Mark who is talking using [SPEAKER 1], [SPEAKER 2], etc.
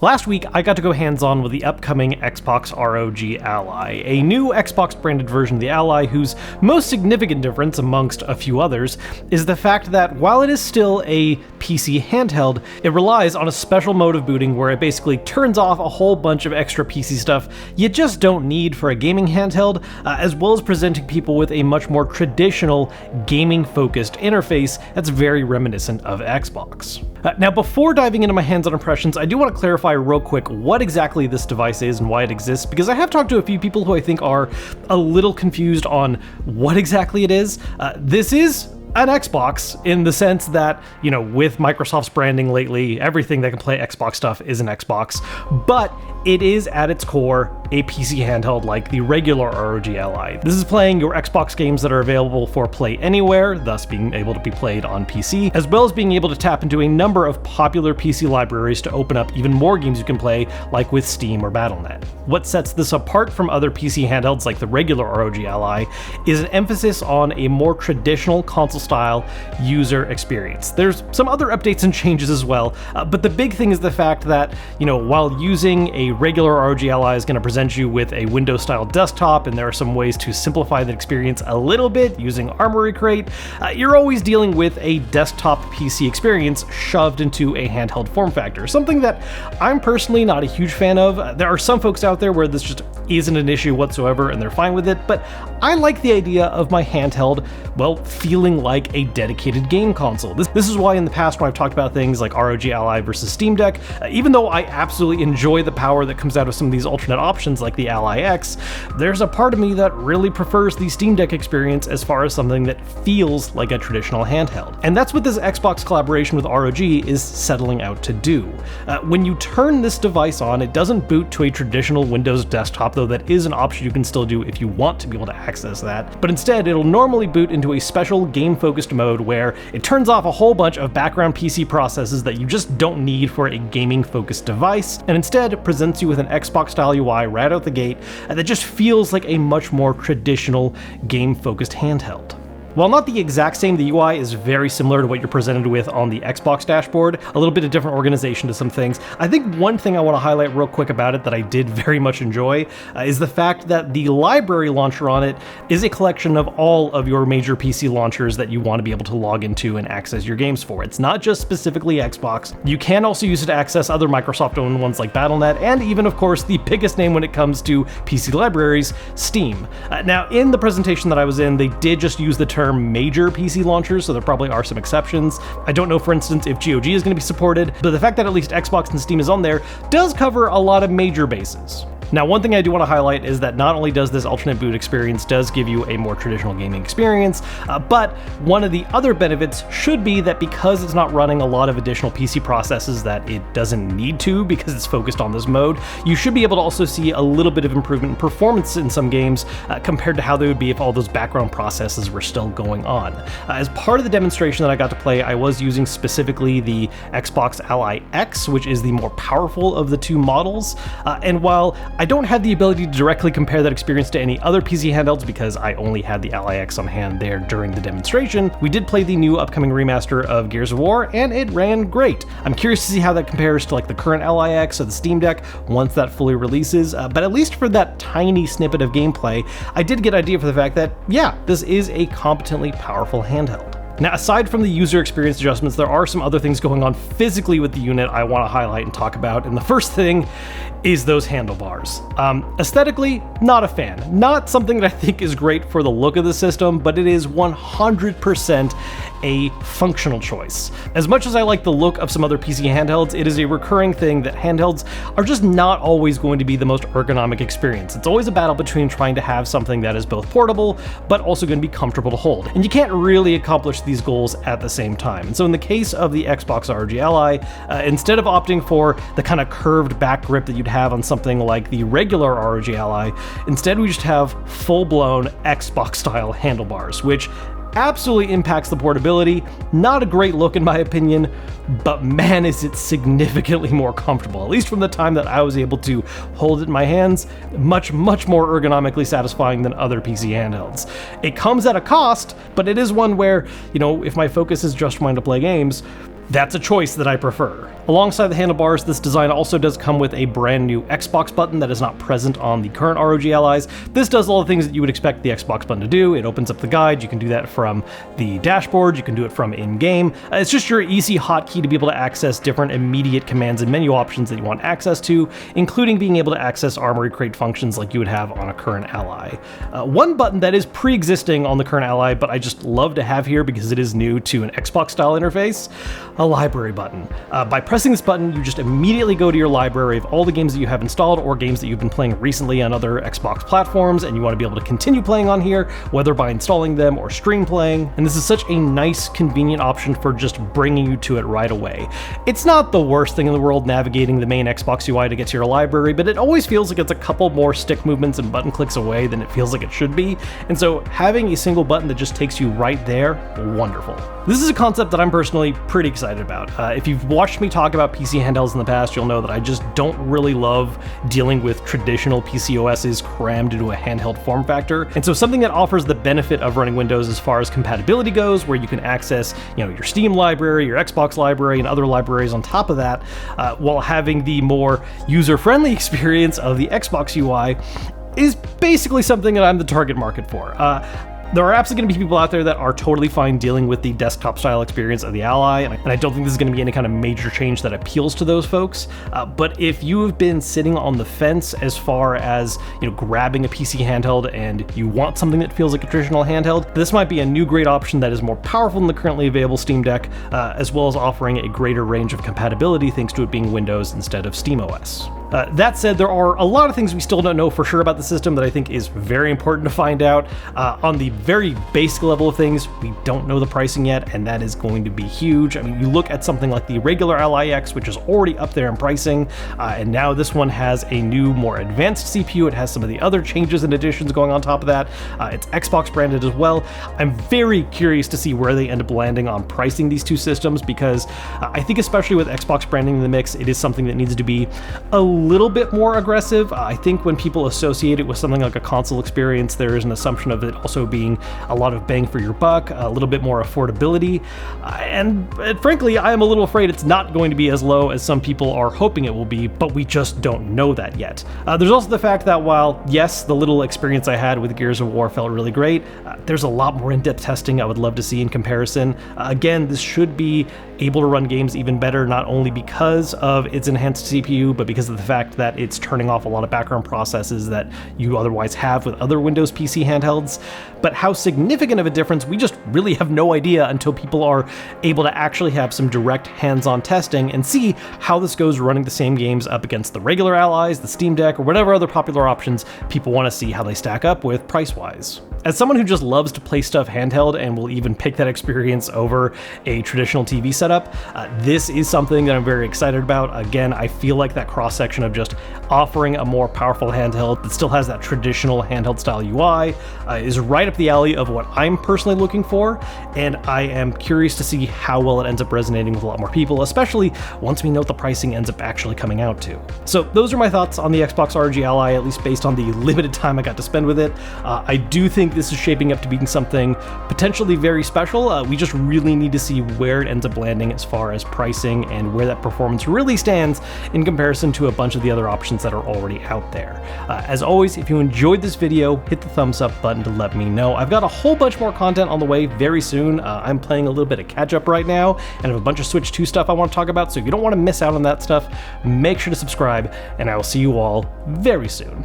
[SPEAKER 1] Last week, I got to go hands-on with the upcoming Xbox ROG Ally, a new Xbox-branded version of the Ally whose most significant difference, amongst a few others, is the fact that while it is still a PC handheld, it relies on a special mode of booting where it basically turns off a whole bunch of extra PC stuff you just don't need for a gaming handheld, as well as presenting people with a much more traditional, gaming-focused interface that's very reminiscent of Xbox. Now, before diving into my hands-on impressions, I do want to clarify real quick what exactly this device is and why it exists, because I have talked to a few people who I think are a little confused on what exactly it is. This is an Xbox in the sense that, you know, with Microsoft's branding lately, everything that can play Xbox stuff is an Xbox, but it is at its core a PC handheld like the regular ROG Ally. This is playing your Xbox games that are available for play anywhere, thus being able to be played on PC, as well as being able to tap into a number of popular PC libraries to open up even more games you can play, like with Steam or Battle.net. What sets this apart from other PC handhelds like the regular ROG Ally is an emphasis on a more traditional console-style user experience. There's some other updates and changes as well, but the big thing is the fact that, you know, while using a regular ROG Ally is going to present you with a Windows-style desktop, and there are some ways to simplify the experience a little bit using Armory Crate, you're always dealing with a desktop PC experience shoved into a handheld form factor, something that I'm personally not a huge fan of. There are some folks out there where this just isn't an issue whatsoever and they're fine with it, but I like the idea of my handheld, well, feeling like a dedicated game console. This is why in the past when I've talked about things like ROG Ally versus Steam Deck, even though I absolutely enjoy the power that comes out of some of these alternate options like the Ally X, there's a part of me that really prefers the Steam Deck experience as far as something that feels like a traditional handheld. And that's what this Xbox collaboration with ROG is settling out to do. When you turn this device on, it doesn't boot to a traditional Windows desktop, though that is an option you can still do if you want to be able to access that, but instead it'll normally boot into a special game-focused mode where it turns off a whole bunch of background PC processes that you just don't need for a gaming-focused device, and instead presents you with an Xbox-style UI right out the gate that just feels like a much more traditional game-focused handheld. While not the exact same, the UI is very similar to what you're presented with on the Xbox dashboard, a little bit of different organization to some things. I think one thing I want to highlight real quick about it that I did very much enjoy is the fact that the library launcher on it is a collection of all of your major PC launchers that you want to be able to log into and access your games for. It's not just specifically Xbox. You can also use it to access other Microsoft-owned ones like Battle.net, and even, of course, the biggest name when it comes to PC libraries, Steam. Now, in the presentation that I was in, they did just use the term major PC launchers, so there probably are some exceptions. I don't know, for instance, if GOG is going to be supported, but the fact that at least Xbox and Steam is on there does cover a lot of major bases. Now, one thing I do want to highlight is that not only does this alternate boot experience does give you a more traditional gaming experience, but one of the other benefits should be that because it's not running a lot of additional PC processes that it doesn't need to because it's focused on this mode, you should be able to also see a little bit of improvement in performance in some games compared to how they would be if all those background processes were still going on. As part of the demonstration that I got to play, I was using specifically the Xbox Ally X, which is the more powerful of the two models, and while I don't have the ability to directly compare that experience to any other PC handhelds because I only had the Ally X on hand there during the demonstration, we did play the new upcoming remaster of Gears of War, and it ran great. I'm curious to see how that compares to like the current Ally X or the Steam Deck once that fully releases, but at least for that tiny snippet of gameplay, I did get an idea for the fact that, yeah, this is a competently powerful handheld. Now, aside from the user experience adjustments, there are some other things going on physically with the unit I want to highlight and talk about, and the first thing is those handlebars. Aesthetically, not a fan. Not something that I think is great for the look of the system, but it is 100% a functional choice. As much as I like the look of some other PC handhelds, it is a recurring thing that handhelds are just not always going to be the most ergonomic experience. It's always a battle between trying to have something that is both portable, but also going to be comfortable to hold. And you can't really accomplish these goals at the same time. And so in the case of the Xbox ROG Ally, instead of opting for the kind of curved back grip that you'd have on something like the regular ROG Ally, instead we just have full-blown Xbox-style handlebars, which absolutely impacts the portability. Not a great look in my opinion, but man is it significantly more comfortable, at least from the time that I was able to hold it in my hands. Much more ergonomically satisfying than other PC handhelds. It comes at a cost, but it is one where, you know, if my focus is just trying to play games, that's a choice that I prefer. Alongside the handlebars, this design also does come with a brand new Xbox button that is not present on the current ROG Allies. This does all the things that you would expect the Xbox button to do. It opens up the guide, you can do that from the dashboard, you can do it from in-game. It's just your easy hotkey to be able to access different immediate commands and menu options that you want access to, including being able to access armory crate functions like you would have on a current Ally. One button that is pre-existing on the current Ally, but I just love to have here because it is new to an Xbox-style interface, a library button. By pressing this button, you just immediately go to your library of all the games that you have installed or games that you've been playing recently on other Xbox platforms, and you want to be able to continue playing on here, whether by installing them or stream playing. And this is such a nice, convenient option for just bringing you to it right away. It's not the worst thing in the world navigating the main Xbox UI to get to your library, but it always feels like it's a couple more stick movements and button clicks away than it feels like it should be. And so having a single button that just takes you right there, wonderful. This is a concept that I'm personally pretty excited about. If you've watched me talk about PC handhelds in the past, you'll know that I just don't really love dealing with traditional PC OSs crammed into a handheld form factor. And so something that offers the benefit of running Windows as far as compatibility goes, where you can access, your Steam library, your Xbox library, and other libraries on top of that, while having the more user-friendly experience of the Xbox UI, is basically something that I'm the target market for. There are absolutely going to be people out there that are totally fine dealing with the desktop style experience of the Ally, and I don't think this is going to be any kind of major change that appeals to those folks. But if you have been sitting on the fence as far as grabbing a PC handheld and you want something that feels like a traditional handheld, this might be a new great option that is more powerful than the currently available Steam Deck, as well as offering a greater range of compatibility thanks to it being Windows instead of SteamOS. That said, there are a lot of things we still don't know for sure about the system that I think is very important to find out. On the very basic level of things, we don't know the pricing yet, and that is going to be huge. I mean, you look at something like the regular Ally X, which is already up there in pricing, and now this one has a new, more advanced CPU. It has some of the other changes and additions going on top of that. It's Xbox branded as well. I'm very curious to see where they end up landing on pricing these two systems, because I think especially with Xbox branding in the mix, it is something that needs to be a little bit more aggressive. I think when people associate it with something like a console experience, there is an assumption of it also being a lot of bang for your buck, a little bit more affordability, and frankly, I am a little afraid it's not going to be as low as some people are hoping it will be, but we just don't know that yet. There's also the fact that while, yes, the little experience I had with Gears of War felt really great, there's a lot more in-depth testing I would love to see in comparison. Again, this should be able to run games even better, not only because of its enhanced CPU, but because of the fact that it's turning off a lot of background processes that you otherwise have with other Windows PC handhelds. But how significant of a difference, we just really have no idea until people are able to actually have some direct hands-on testing and see how this goes running the same games up against the regular Allies, the Steam Deck, or whatever other popular options people want to see how they stack up with price-wise. As someone who just loves to play stuff handheld and will even pick that experience over a traditional TV setup, this is something that I'm very excited about. Again, I feel like that cross-section of just offering a more powerful handheld that still has that traditional handheld style UI is right up the alley of what I'm personally looking for, and I am curious to see how well it ends up resonating with a lot more people, especially once we know what the pricing ends up actually coming out to. So those are my thoughts on the Xbox ROG Ally, at least based on the limited time I got to spend with it. I do think this is shaping up to being something potentially very special. We just really need to see where it ends up landing as far as pricing and where that performance really stands in comparison to a bunch of the other options that are already out there. As always, if you enjoyed this video, hit the thumbs up button to let me know. I've got a whole bunch more content on the way very soon. I'm playing a little bit of catch up right now and have a bunch of Switch 2 stuff I want to talk about, so if you don't want to miss out on that stuff, make sure to subscribe, and I will see you all very soon.